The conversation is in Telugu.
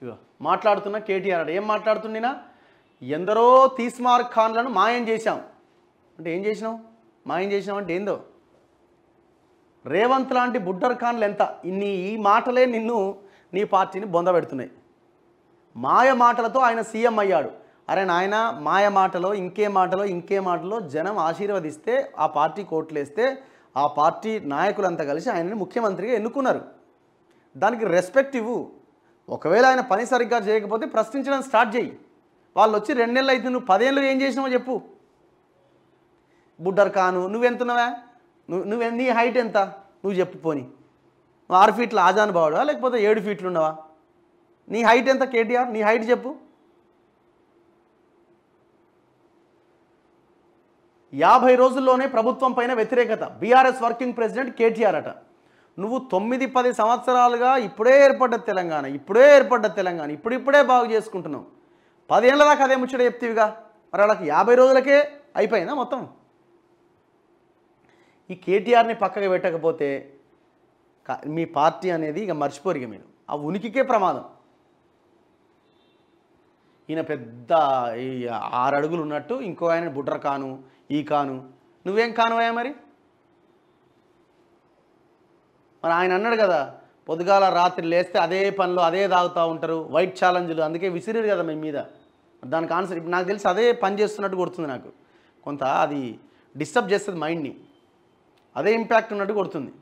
ఇగో మాట్లాడుతున్న కేటీఆర్ ఏం మాట్లాడుతుండినా ఎందరో తీస్మార్క్ ఖాన్లను మాయం చేశాం అంటే ఏం చేసినావు మాయం చేసినావు అంటే ఏందో రేవంత్ లాంటి బుడ్డర్ ఖాన్లు ఎంత ఈ మాటలే నిన్ను నీ పార్టీని బొందబెడుతున్నాయి మాయ మాటలతో ఆయన సీఎం అయ్యాడు అరే నాయన మాయ మాటలో ఇంకే మాటలో జనం ఆశీర్వదిస్తే ఆ పార్టీ కోట్లేస్తే ఆ పార్టీ నాయకులంతా కలిసి ఆయనని ముఖ్యమంత్రిగా ఎన్నుకున్నారు దానికి రెస్పెక్ట్ ఇవ్వు ఒకవేళ ఆయన పని సరిగ్గా చేయకపోతే ప్రశ్నించడం స్టార్ట్ చేయి వాళ్ళు వచ్చి 2 నెలలు అయితే నువ్వు 10 ఏళ్ళు ఏం చేసినావో చెప్పు బుడ్డర్ ఖాను నువ్వెంతున్నావా నువ్వు నీ హైట్ ఎంత నువ్వు చెప్పు పోని 6 ఫీట్ల ఆజాన్ బావుడా లేకపోతే 7 ఫీట్లు ఉన్నావా నీ హైట్ ఎంత కేటీఆర్ నీ హైట్ చెప్పు 50 రోజుల్లోనే ప్రభుత్వం పైన వ్యతిరేకత బీఆర్ఎస్ వర్కింగ్ ప్రెసిడెంట్ కేటీఆర్ అట నువ్వు 9-10 సంవత్సరాలుగా ఇప్పుడే ఏర్పడ్డ తెలంగాణ ఇప్పుడిప్పుడే బాగు చేసుకుంటున్నావు 10 ఏళ్ల దాకా అదే ముచ్చట చెప్తీవిగా మరి వాళ్ళకి 50 రోజులకే అయిపోయిందా మొత్తం ఈ కేటీఆర్ని పక్కకు పెట్టకపోతే మీ పార్టీ అనేది ఇక మర్చిపోరిగా మీరు ఆ ఉనికికే ప్రమాదం ఈయన పెద్ద 6 అడుగులు ఉన్నట్టు ఇంకో ఆయన బుడ్డర్ ఖాను ఈ ఖాను నువ్వేం ఖానువయ్యా మరి ఆయన అన్నాడు కదా పొద్దుగాల రాత్రి లేస్తే అదే పనిలో అదే తాగుతూ ఉంటారు వైట్ ఛాలెంజ్లు అందుకే విసిరారు కదా మీ మీద దానికి ఆన్సర్ ఇప్పుడు నాకు తెలిసి అదే పని చేస్తున్నట్టు కొడుతుంది నాకు కొంత అది డిస్టర్బ్ చేస్తుంది మైండ్ని అదే ఇంపాక్ట్ ఉన్నట్టు కొడుతుంది